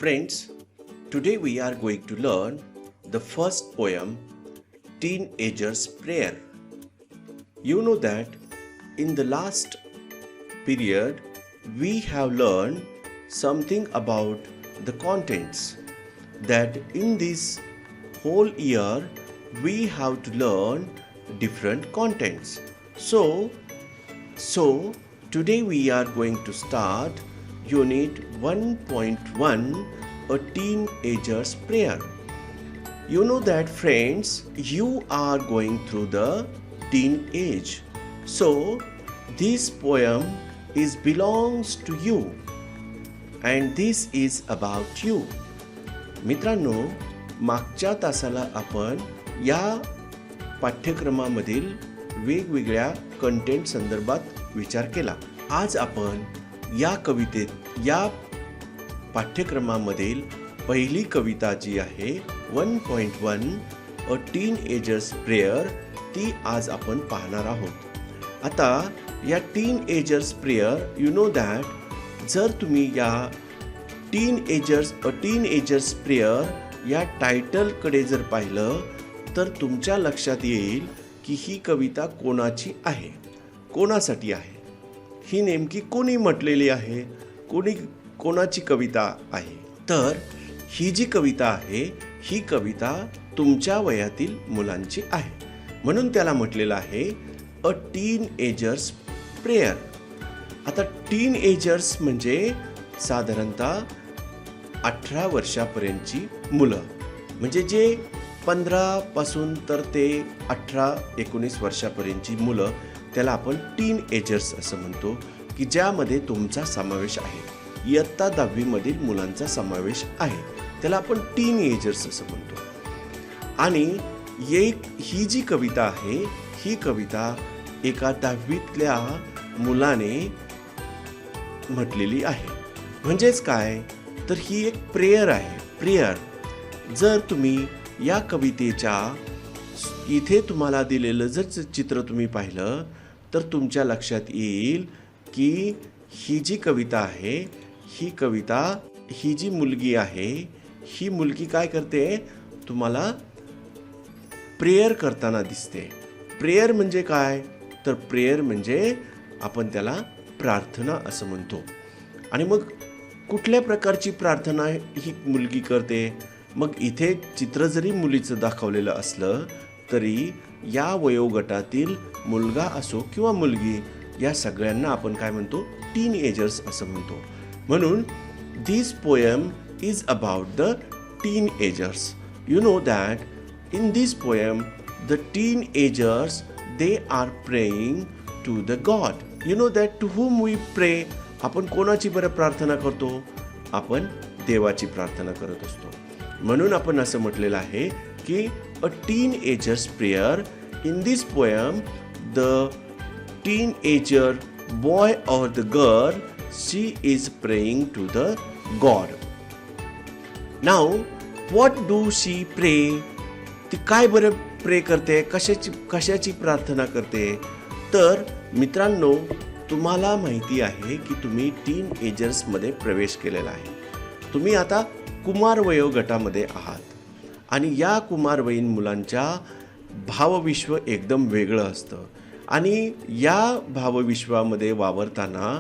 Friends, today we are going to learn the first poem, Teenager's Prayer. You know that in the last period we have learned something about the contents, that in this whole year we have to learn different contents. So today we are going to start Unit 1.1, A Teenager's Prayer. You know that, friends, you are going through the teen age. So this poem belongs to you and this is about you. मित्रांनो, मागच्या तासाला आपण या पाठ्यक्रमामधील वेगवेगळ्या content संदर्भात विचार केला. आज आपण या पाठ्यक्रमामधील पहिली कविता जी आहे 1.1 अ टीनएजर्स प्रेयर, ती आज आपण पाहणार आहोत. आता या teenagers prayer, you know that जर तुम्ही या टीनएजर्स प्रेयर या टायटलकडे जर पाहिलं तर तुमच्या लक्षात येईल की ही कविता कोणाची आहे, कोणासाठी आहे, ही नेमकी कोणी म्हटलेली आहे, कोणाची कविता आहे. तर ही जी कविता आहे ही कविता तुमच्या वयातील मुलांची आहे, म्हणून त्याला म्हटलेलं आहे अ टीनएजर्स प्रेयर. आता टीनएजर्स म्हणजे साधारणतः 18 वर्षापर्यंतची मुलं, म्हणजे जे 15 पासून तर ते 18-19 वर्षापर्यंतची मुलं, त्याला आपण टीनएजर्स असं म्हणतो, की ज्यामध्ये तुमचा समावेश आहे. इयत्ता 10वी मधील मुलांचा समावेश आहे, त्याला आपण टीनएजर्स असं म्हणतो. आणि ही जी कविता आहे ही कविता एका 10वीतल्या मुलाने म्हटलेली आहे. म्हणजेच काय, तर ही एक प्रेयर आहे. प्रेयर जर तुम्ही या कवितेच्या इथे तुम्हाला दिलेलं जर चित्र तुम्ही पाहिलं तर तुमच्या लक्षात येईल की ही जी कविता आहे ही जी मुलगी आहे ही मुलगी काय करते, तुम्हाला प्रेयर करताना दिसते. प्रेयर म्हणजे काय, तर प्रेयर म्हणजे आपण त्याला प्रार्थना असं म्हणतो. आणि मग कुठल्या प्रकारची प्रार्थना ही मुलगी करते, मग इथे चित्र जरी मुलीचं दाखवलेलं असलं तरी या वयोगटातील मुलगा असो किंवा मुलगी, या सगळ्यांना आपण काय म्हणतो, टीनएजर्स असं म्हणतो. म्हणून this poem is about the teenagers. You know that in this poem the teenagers they are praying to the god. You know that to whom we pray. आपण कोणाची बरं प्रार्थना करतो, आपण देवाची प्रार्थना करत असतो. म्हणून आपण असं म्हटलेलं आहे की a teenagers prayer. In this poem the teenager boy or the girl, she is praying to the God. Now what do she pray? ती काय बरं प्रे करते, कशाची प्रार्थना करते. तर मित्रांनो, तुम्हाला माहिती आहे की तुम्ही टीनएजर्स मध्ये प्रवेश केलेला आहे. तुम्ही आता कुमार वयोगटामध्ये आहात आणि या कुमारवयीन मुलांच्या भावविश्व एकदम वेगळं असतं. आणि या भावविश्वामध्ये वावरताना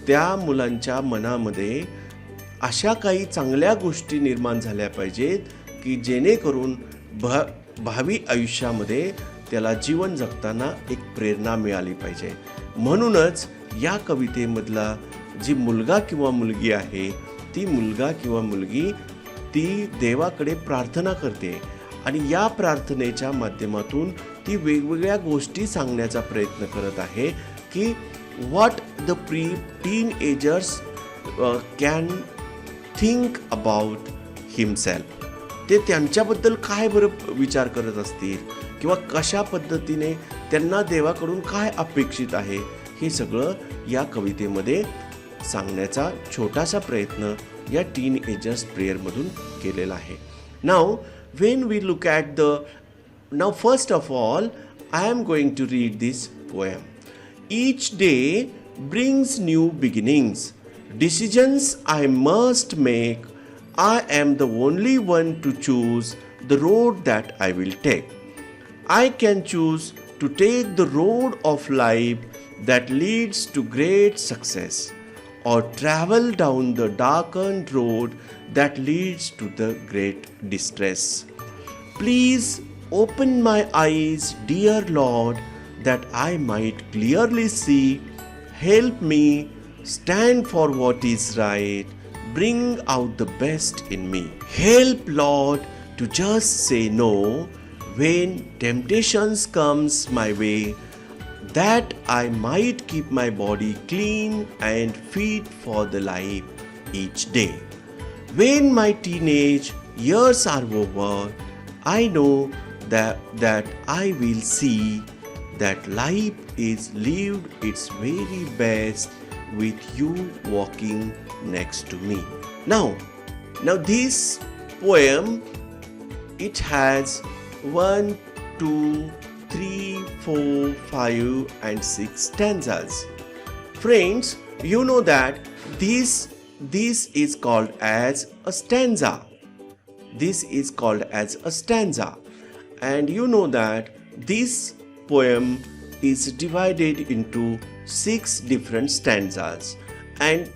त्या मुलांच्या मनामध्ये अशा काही चांगल्या गोष्टी निर्माण झाल्या पाहिजेत की जेणेकरून भावी आयुष्यामध्ये त्याला जीवन जगताना एक प्रेरणा मिळाली पाहिजे. म्हणूनच या कवितेमधला जी मुलगा किंवा मुलगी आहे, ती मुलगा किंवा मुलगी ती देवाकडे प्रार्थना करते आणि या प्रार्थनेच्या माध्यमातून ती वेगवेगळ्या गोष्टी सांगण्याचा प्रयत्न करत आहे की what the teenagers can think about himself. ते त्यांच्याबद्दल काय बरं विचार करत असतील किंवा कशा पद्धतीने त्यांना देवाकडून काय अपेक्षित आहे, हे सगळं या कवितेमध्ये सांगण्याचा छोटासा प्रयत्न या टीनएजर्स प्रेयरमधून केलेला आहे. Now when we look at now first of all I am going to read this poem. Each day brings new beginnings. Decisions I must make I am the only one to choose the road that I will take. I can choose to take the road of life that leads to great success, or travel down the darkened road that leads to the great distress. Please open my eyes, dear Lord, that I might clearly see. Help me stand for what is right. Bring out the best in me. Help, Lord, to just say no when temptations comes my way, that I might keep my body clean and fit for the life each day. When my teenage years are over, I know that I will see that life is lived its very best with you walking next to me. Now this poem, it has 1, 2, 3, 4, 5 and 6 stanzas. Friends, you know that this is called as a stanza. This is called as a stanza. And you know that this poem is divided into 6 different stanzas, and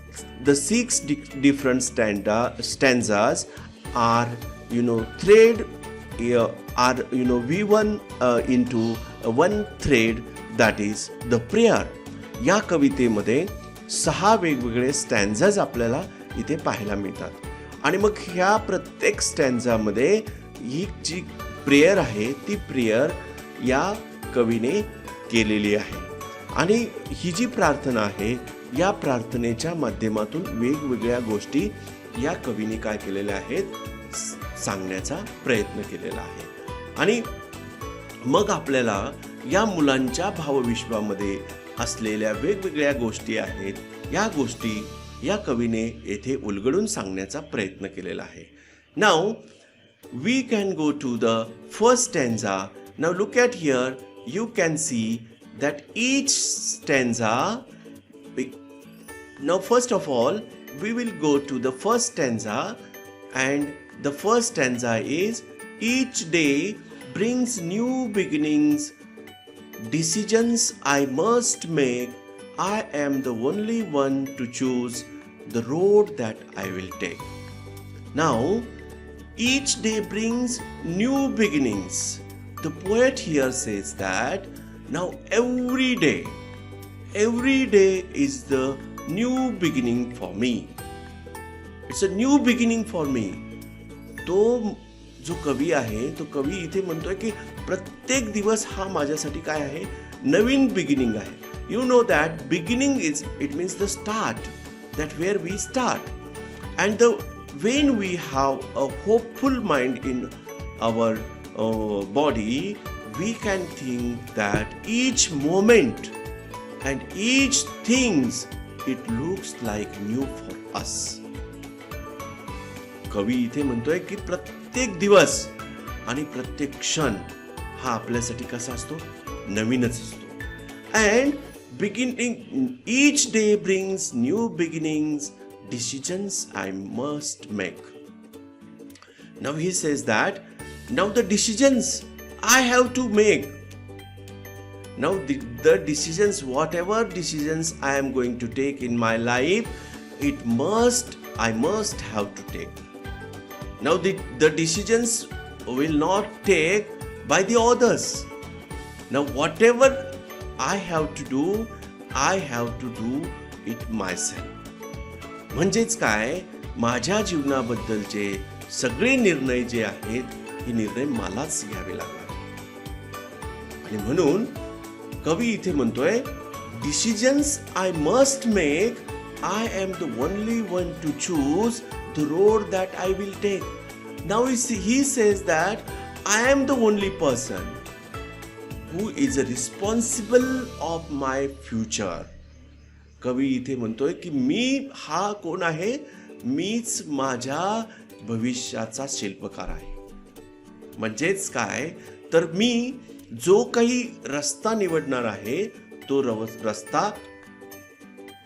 the 6 different stanzas are thread are woven into one thread, that is the prayer. या कवितेमध्ये 6 वेगवेगळे स्टॅन्झाज आपल्याला इथे पाहायला मिळतात आणि मग ह्या प्रत्येक स्टॅन्झामध्ये ही जी प्रेयर आहे ती प्रेयर या कवीने केलेली आहे आणि ही जी प्रार्थना आहे या प्रार्थनेच्या माध्यमातून वेगवेगळ्या गोष्टी या कवीने काय केलेल्या आहेत सांगण्याचा प्रयत्न केलेला आहे. आणि मग आपल्याला या मुलांच्या भावविश्वामध्ये असलेल्या वेगवेगळ्या गोष्टी आहेत, या गोष्टी या कवीने येथे उलगडून सांगण्याचा प्रयत्न केलेला आहे. Now we can go to the first stanza. Now look at here, you can see that each stanza, now first of all we will go to the first stanza, and the first stanza is, each day brings new beginnings, decisions I must make, I am the only one to choose the road that I will take. Now each day brings new beginnings. The poet here says that now every day is the new beginning for me. It's a new beginning for me. तो जो कवी आहे तो कवी इथे म्हणतोय की प्रत्येक दिवस हा माझ्यासाठी काय आहे, नवीन बिगिनिंग आहे. You know that beginning is, it means the start, that where we start. And when we have a hopeful mind in our body, we can think that each moment and each things, it looks like new for us. कवी इथे म्हणतोय की प्रत्येक दिवस आणि प्रत्येक क्षण हा आपल्यासाठी कसा असतो, नवीनच असतो. And beginning, each day brings new beginnings, decisions I must make. Now he says that now the decisions I have to make. Now the decisions, whatever decisions I am going to take in my life, I must have to take. Now the decisions will not take by the others. Now whatever I have to do, I have to do it myself. म्हणजेच काय, माझ्या जीवनाबद्दलचे सगळे निर्णय जे आहेत हे निर्णय मलाच घ्यावे लागणार. आणि म्हणून कवी इथे म्हणतोय, decisions I must make, I am the only one to choose the road that I will take. Now he says that I am the only person who is responsible of my future. कवी इथे म्हणतोय की मी हा कोण आहे, मीच माझ्या भविष्याचा शिल्पकार आहे. म्हणजेच काय, तर मी जो काही रस्ता निवडणार आहे तो रस्ता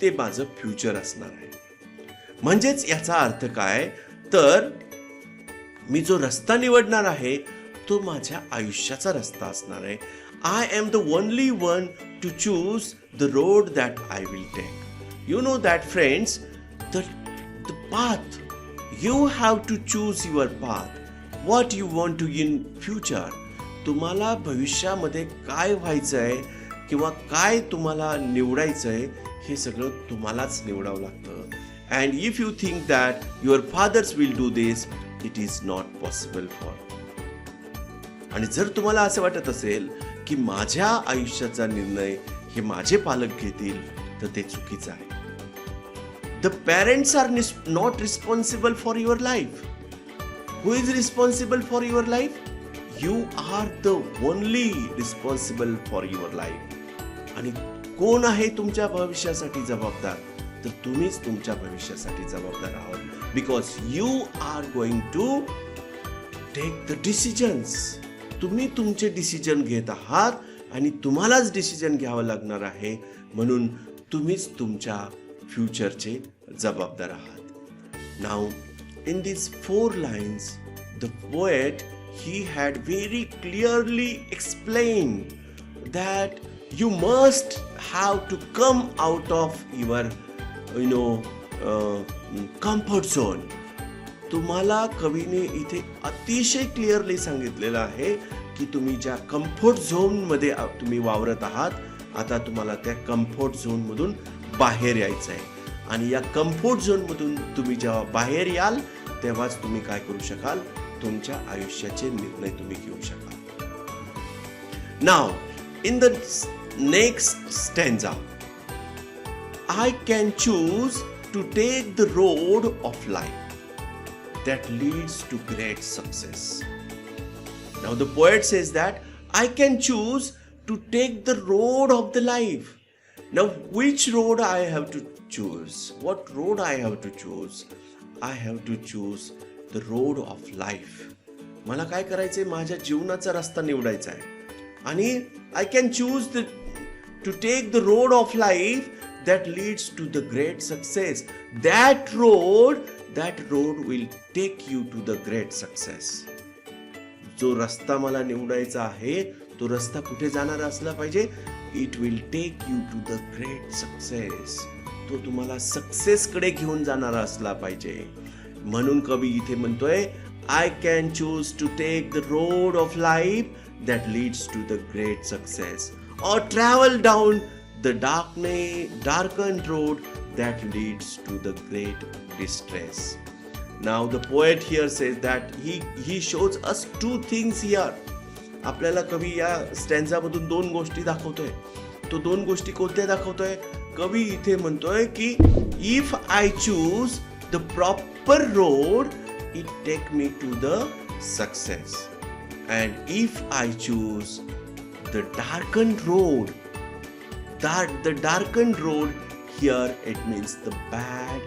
ते माझं फ्युचर असणार आहे. म्हणजेच याचा अर्थ काय, तर मी जो रस्ता निवडणार आहे तो माझ्या आयुष्याचा रस्ता असणार आहे. I am the only one to choose the road that I will take. You know that, friends, the path. You have to choose your path. What you want to in future. तुम्हाला भविष्यामध्ये काय व्हायचंय किंवा काय तुम्हाला निवडायचंय हे सगळं तुम्हालाच निवडावं लागतं. And if you think that your fathers will do this, it is not possible for. आणि जर तुम्हाला असं वाटत असेल की माझ्या आयुष्याचा निर्णय हे माझे पालक घेतील, तर ते चुकीचं आहे. The parents are not responsible for your life. Who is responsible for your life? You are the only responsible for your life. आणि कोण आहे तुमच्या भविष्यासाठी जबाबदार? तर तुम्हीच तुमच्या भविष्यासाठी जबाबदार आहात. Because you are going to take the decisions. तुम्ही तुमचे डिसिजन घेत आहात आणि तुम्हालाच डिसिजन घ्यावं लागणार आहे. म्हणून तुम्हीच तुमच्या फ्युचरचे जबाबदार आहात. Now in these 4 lines the poet he had very clearly explained that you must have to come out of your comfort zone. तुम्हाला कवीने इथे अतिशय क्लिअरली सांगितलेलं आहे की तुम्ही ज्या कम्फर्ट झोन मध्ये तुम्ही वावरत आहात, आता तुम्हाला त्या कम्फर्ट झोन मधून बाहेर यायचं आहे. आणि या कम्फर्ट झोन मधून तुम्ही जेव्हा बाहेर याल तेव्हाच तुम्ही काय करू शकाल, तुमच्या आयुष्याचे निर्णय तुम्ही घेऊ शकाल. Now in the next stanza, I can choose to take the road of life that leads to great success. Now the poet says that I can choose to take the road of the life. Now which road I have to choose? What road I have to choose? I have to choose the road of life. मला काय करायचंय, माझ्या जीवनाचा रस्ता निवडायचा आहे आणि I can choose to take the road of life that leads to the great success. That road will take you to the great success. जो रस्ता मला निवडायचा आहे तो रस्ता कुठे जाणारा असला पाहिजे? It will take you to the great success. तो तुम्हाला सक्सेस कडे घेऊन जाणारा असला पाहिजे. म्हणून कवी इथे म्हणतोय I can choose to take the road of life that leads to the great success, or travel down the darkened road that leads to the great distress. Now the poet here says that he shows us 2 things here. आपल्याला कवी या स्टॅन्झा मधून 2 गोष्टी दाखवतोय. तो 2 गोष्टी कोणत्या दाखवतोय? कवी इथे म्हणतोय की if I choose the proper road, it take me to the success, and if I choose the darkened road, the darkened road here it means the bad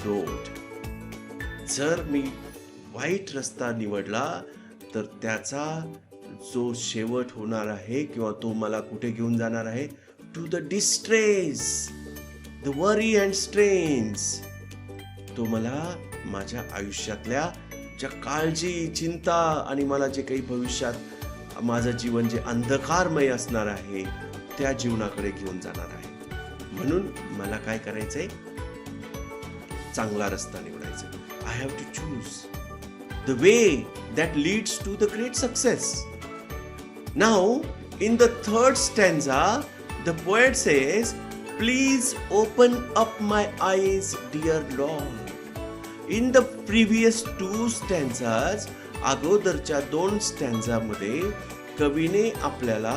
road. जर मी वाईट रस्ता निवडला तर त्याचा जो शेवट होणार आहे किंवा तो मला कुठे घेऊन जाणार आहे, to the distress, the worry and strains. तो मला माझ्या आयुष्यातल्या ज्या काळजी, चिंता आणि मला जे काही भविष्यात माझं जीवन जे अंधकारमय असणार आहे त्या जीवनाकडे घेऊन जाणार आहे. म्हणून मला काय करायचंय, चांगला रस्ता निवडायचा. I have to choose the way that leads to the great success. Now, in the 3rd stanza, the poet says, "Please open up my eyes, dear Lord." In the previous 2 stanzas, अगोदरच्या 2 स्टॅन्झा मध्ये कवीने आपल्याला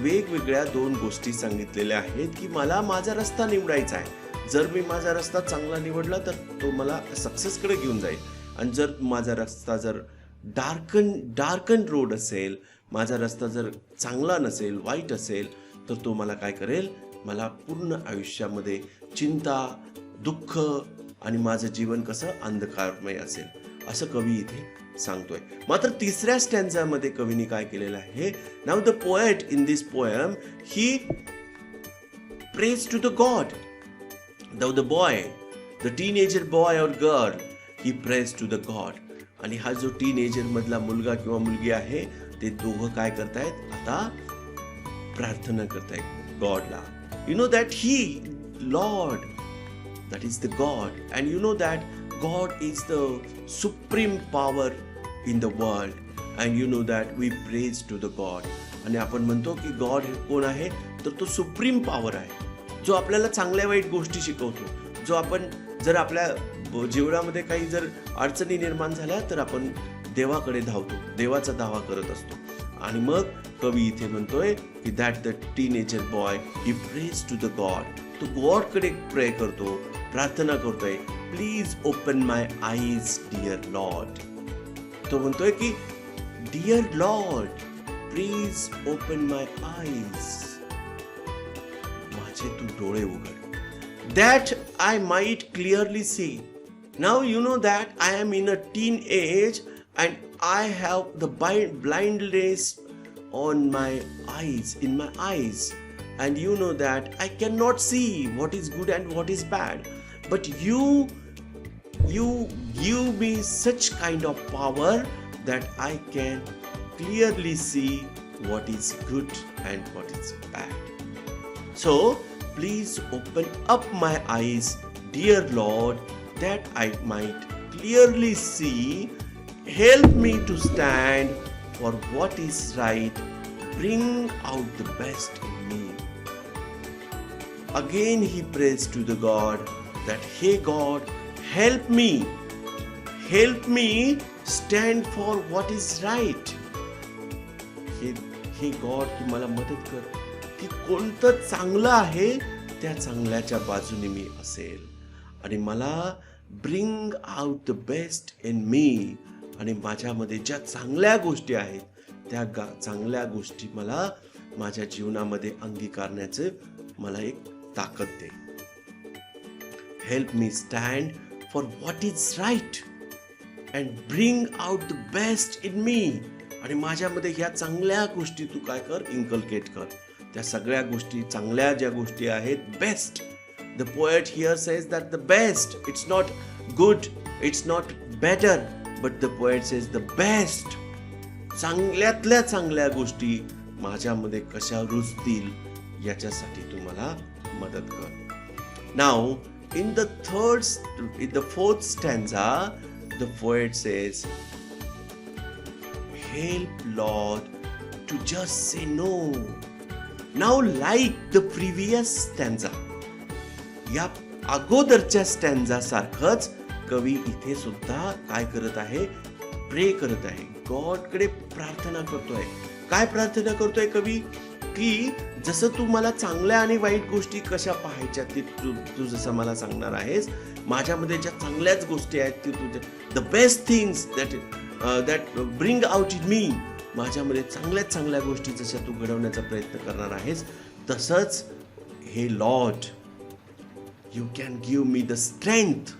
वेगवेगळ्या 2 गोष्टी सांगितलेल्या आहेत की मला माझा रस्ता निवडायचा आहे. जर मी माझा रस्ता चांगला निवडला तर तो मला सक्सेसकडे घेऊन जाईल, आणि जर माझा रस्ता जर डार्कन रोड असेल, माझा रस्ता जर चांगला नसेल, वाईट असेल, तर तो मला काय करेल, मला पूर्ण आयुष्यामध्ये चिंता, दुःख आणि माझं जीवन कसं अंधकारमय असेल, असं कवी इथे सांगतोय. मात्र 3ऱ्या स्टॅन्झामध्ये कवीने काय केलेलं आहे, now the poet in this poem he prays to the God. Now the boy, the teenager boy or girl, he prays to the God. आणि हा जो टीनेजर मधला मुलगा किंवा मुलगी आहे ते दोघं काय करतायत आता प्रार्थना करतायत गॉडला. You know that he lord, that is the God, and you know that God is the supreme power in the world, and you know that we praise to the God. आणि आपण म्हणतो की गॉड कोण आहे, तर तो supreme power आहे जो आपल्याला चांगल्या वाईट गोष्टी शिकवतो. जो आपण जर आपल्या जीवनामध्ये काही जर अडचणी निर्माण झाल्या तर आपण देवाकडे धावतो, देवाचा दावा करत असतो. आणि मग कवी इथे म्हणतोय की that the teenager boy he prays to the God. तो गॉडकडे प्रे करतो, प्रार्थना करतोय, please open my eyes dear lord. तो म्हणतोय की dear lord please open my eyes, माझे तू डोळे उघड, that I might clearly see. Now you know that I am in a teenage and I have the blindness on my eyes, in my eyes, and you know that I cannot see what is good and what is bad, but you give me such kind of power that I can clearly see what is good and what is bad. So please open up my eyes, dear Lord, that I might clearly see. Help me to stand for what is right. Bring out the best in me. Again he prays to the God that, hey God, help me stand for what is right. हे God तू मला मदत कर की कोणतं चांगलं आहे त्या चांगल्याच्या बाजूने मी असेल, आणि मला bring out the best in me, आणि माझ्यामध्ये ज्या चांगल्या गोष्टी आहेत त्या चांगल्या गोष्टी मला माझ्या जीवनामध्ये अंगीकारण्याचं मला एक ताकद दे. Help me stand for what is right and bring out the best in me. आणि माझ्यामध्ये ह्या चांगल्या गोष्टी तू काय कर, इन्कल्केट कर. त्या सगळ्या गोष्टी चांगल्या ज्या गोष्टी आहेत, best. The poet here says that the best, it's not good, it's not better, but the poet says the best. चांगल्यातल्या चांगल्या गोष्टी माझ्यामध्ये कशा रुजतील याच्यासाठी तू मला मदत कर. Now in the fourth stanza the poet says, help Lord to just say no. Now like the previous stanza, या अगोदरच्या स्टॅन्झा सारखंच कवी इथे सुद्धा काय करत आहे, प्रे करत आहे, गॉडकडे प्रार्थना करतोय. काय प्रार्थना करतोय कवी, की जसं तू मला चांगल्या आणि वाईट गोष्टी कशा पाहायच्या ते तू जसं मला सांगणार आहेस, माझ्यामध्ये ज्या चांगल्याच गोष्टी आहेत ते तुझ्या the best things that bring out in me, माझ्यामध्ये चांगल्यात चांगल्या गोष्टी जशा तू घडवण्याचा प्रयत्न करणार आहेस, तसंच हे lord you can give me the strength.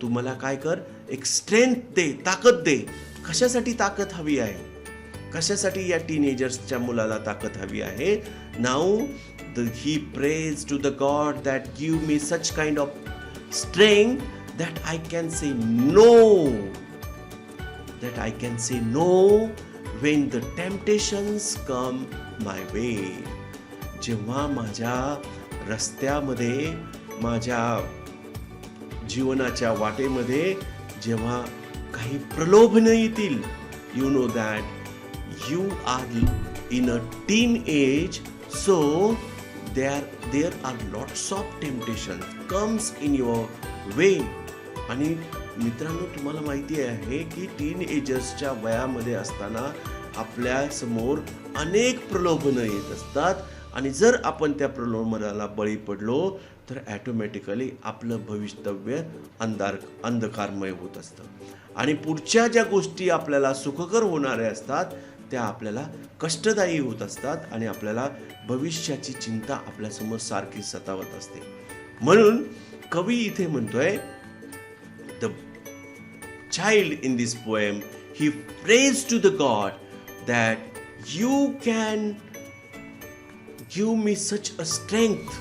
तू मला काय कर, एक स्ट्रेंथ दे, ताकद दे. कशासाठी ताकद हवी आहे, कशासाठी या टीनेजर्सच्या मुलाला ताकद हवी आहे. Now he prays to the God that give me such kind of strength that I can say no, that I can say no when the temptations come my way. जेव्हा माझ्या रस्त्यामध्ये, माझ्या जीवनाच्या वाटेमध्ये जेव्हा काही प्रलोभन येतील, you know that you are in a teenage, so there are lots of temptations comes in your way. आणि मित्रांनो, तुम्हाला माहिती आहे की टीन एजर्सच्या वयामध्ये असताना आपल्या समोर अनेक प्रलोभनं येत असतात, आणि जर आपण त्या प्रलोभनाला बळी पडलो तर ॲटोमॅटिकली आपलं भवितव्य अंधकारमय होत असतं, आणि पुढच्या ज्या गोष्टी आपल्याला सुखकर होणाऱ्या असतात त्या आपल्याला कष्टदायी होत असतात, आणि आपल्याला भविष्याची चिंता आपल्यासमोर सारखी सतावत असते. म्हणून कवी इथे म्हणतोय, the child in this poem, he prays to the God that you can give me such a strength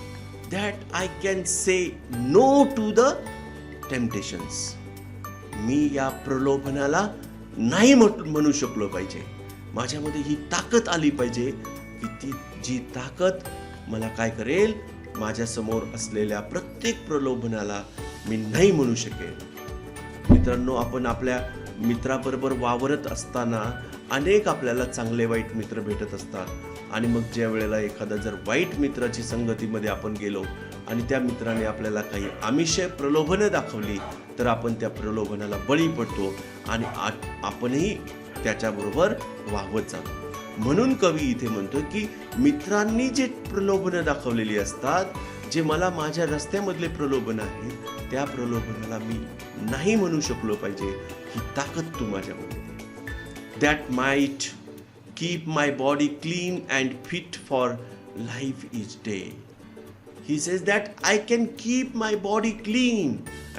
that I can say no to the temptations. मी या प्रलोभनाला नाही म्हणू शकलो पाहिजे. माझ्यामध्ये ही ताकद आली पाहिजे की ती जी ताकद मला काय करेल, माझ्या समोर असलेल्या प्रत्येक प्रलोभनाला मी नाही म्हणू शकेल. मित्रांनो, आपण आपल्या मित्राबरोबर वावरत असताना अनेक आपल्याला चांगले वाईट मित्र भेटत असतात आणि मग ज्या वेळेला एखादा जर वाईट मित्राची संगतीमध्ये आपण गेलो आणि त्या मित्राने आपल्याला काही आमिष प्रलोभनं दाखवली तर आपण त्या प्रलोभनाला बळी पडतो आणि आपणही त्याच्याबरोबर वाहवत जातो. म्हणून कवी इथे म्हणतो की मित्रांनी जे प्रलोभनं दाखवलेली असतात, जे मला माझ्या रस्त्यामधले प्रलोभन आहेत, त्या प्रलोभनाला मी नाही म्हणू शकलो पाहिजे. ही ताकद तू माझ्यामध्ये दे. That might keep my body clean and fit for life each day. He says that I can keep my body clean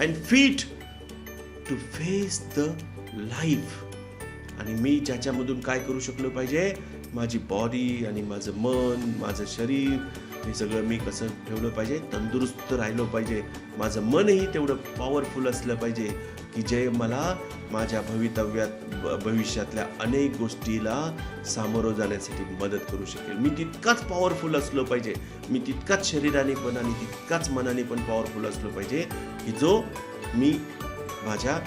and fit to face the life. आणि मी ज्याच्यामधून काय करू शकलो पाहिजे, माझी बॉडी आणि माझं मन, माझं शरीर हे सगळं मी कसं ठेवलं पाहिजे, तंदुरुस्त राहिलो पाहिजे. माझं मनही तेवढं पॉवरफुल असलं पाहिजे की जे मला माझ्या भविष्यातल्या अनेक गोष्टीला सामोरं जाण्यासाठी मदत करू शकेल. मी तितकाच पॉवरफुल असलो पाहिजे, मी तितकाच शरीराने पण आणि तितकाच मनाने पण पॉवरफुल असलो पाहिजे की जो मी माझ्या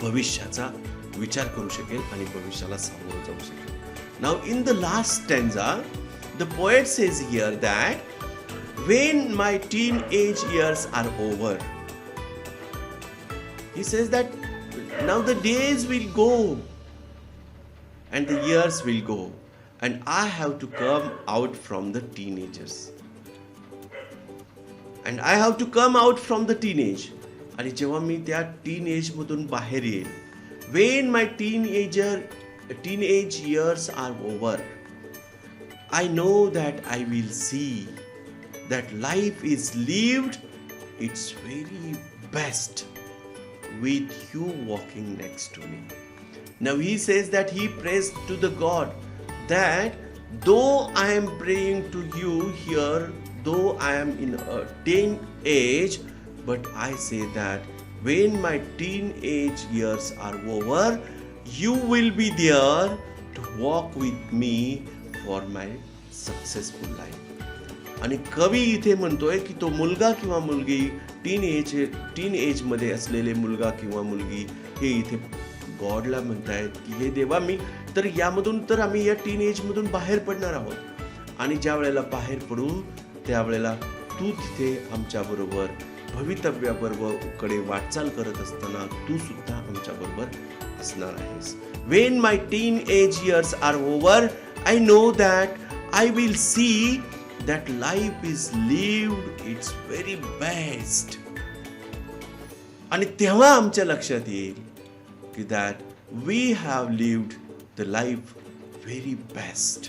भविष्याचा विचार करू शकेल आणि भविष्याला सामोरं जाऊ शकेल. Now in the last stanza the poet says here that when my teenage years are over, he says that now the days will go and the years will go and I have to come out from the teenagers and I have to come out from the teenage. आणि जेव्हा मी त्या teenage मधून बाहेर येईल, when my teenage years are over, I know that I will see that life is lived its very best with you walking next to me. Now he says that he prays to the God that though I am praying to you here, though I am in a teenage, but I say that when my teenage years are over, you will be there to walk with me for my successful life. आणि कवी इथे म्हणतोय की तो मुलगा किंवा मुलगी teen age मध्ये असलेले मुलगा किंवा मुलगी हे इथे गॉडला म्हणतायत की हे देवा, मी तर यामधून तर आम्ही या टीन एज मधून बाहेर पडणार आहोत आणि ज्या वेळेला बाहेर पडू त्यावेळेला तू तिथे आमच्या बरोबर भवितव्याबरोबर कडे वाटचाल करत असताना तू सुद्धा आमच्या बरोबर असणार आहेस. When my teenage years are over, I know that I will see that life is lived its very best. आणि तेव्हा आमच्या लक्षात येईल की that we have lived the life very best.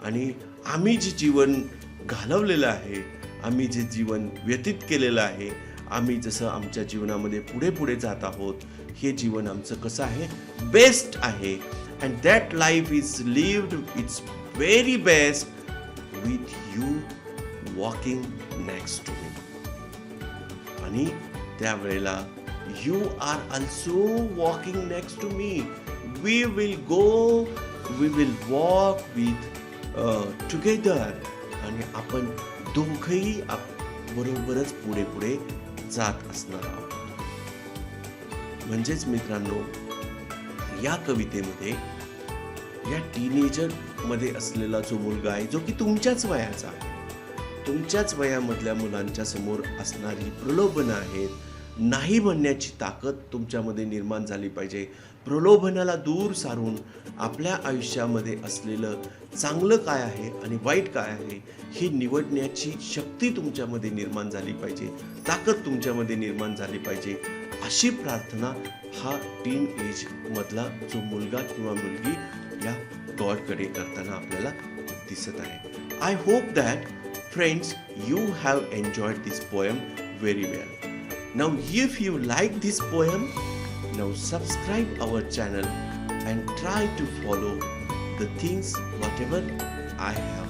आणि आम्ही जे जीवन घालवलेलं आहे, आम्ही जे जीवन व्यतीत केलेलं आहे, आम्ही जसं आमच्या जीवनामध्ये पुढे पुढे जात आहोत, हे जीवन आमचं कसं आहे, बेस्ट आहे. And that life is lived its very best with you walking next to me. आणि त्यावेळेला you are also walking next to me. We will go, we will walk with together. आणि आपण दोघंही बरोबरच पुढे पुढे जात असणार आहोत. म्हणजेच मित्रांनो, या कवितेमध्ये या टीनेजर मध्ये असलेला जो मुलगा आहे, जो की तुमच्याच वयाचा आहे, तुमच्याच वयामधल्या मुलांच्या समोर असणारी प्रलोभनं आहेत, नाही म्हणण्याची ताकद तुमच्यामध्ये निर्माण झाली पाहिजे. प्रलोभनाला दूर सारून आपल्या आयुष्यामध्ये असलेलं चांगलं काय आहे आणि वाईट काय आहे हे निवडण्याची शक्ती तुमच्यामध्ये निर्माण झाली पाहिजे, ताकद तुमच्यामध्ये निर्माण झाली पाहिजे. अशी प्रार्थना हा टीन एज मधला जो मुलगा किंवा मुलगी या गॉडकडे करताना आपल्याला दिसत आहे. I hope that friends you have enjoyed this poem very well. Now if you like this poem, now subscribe our channel and try to follow the things whatever I have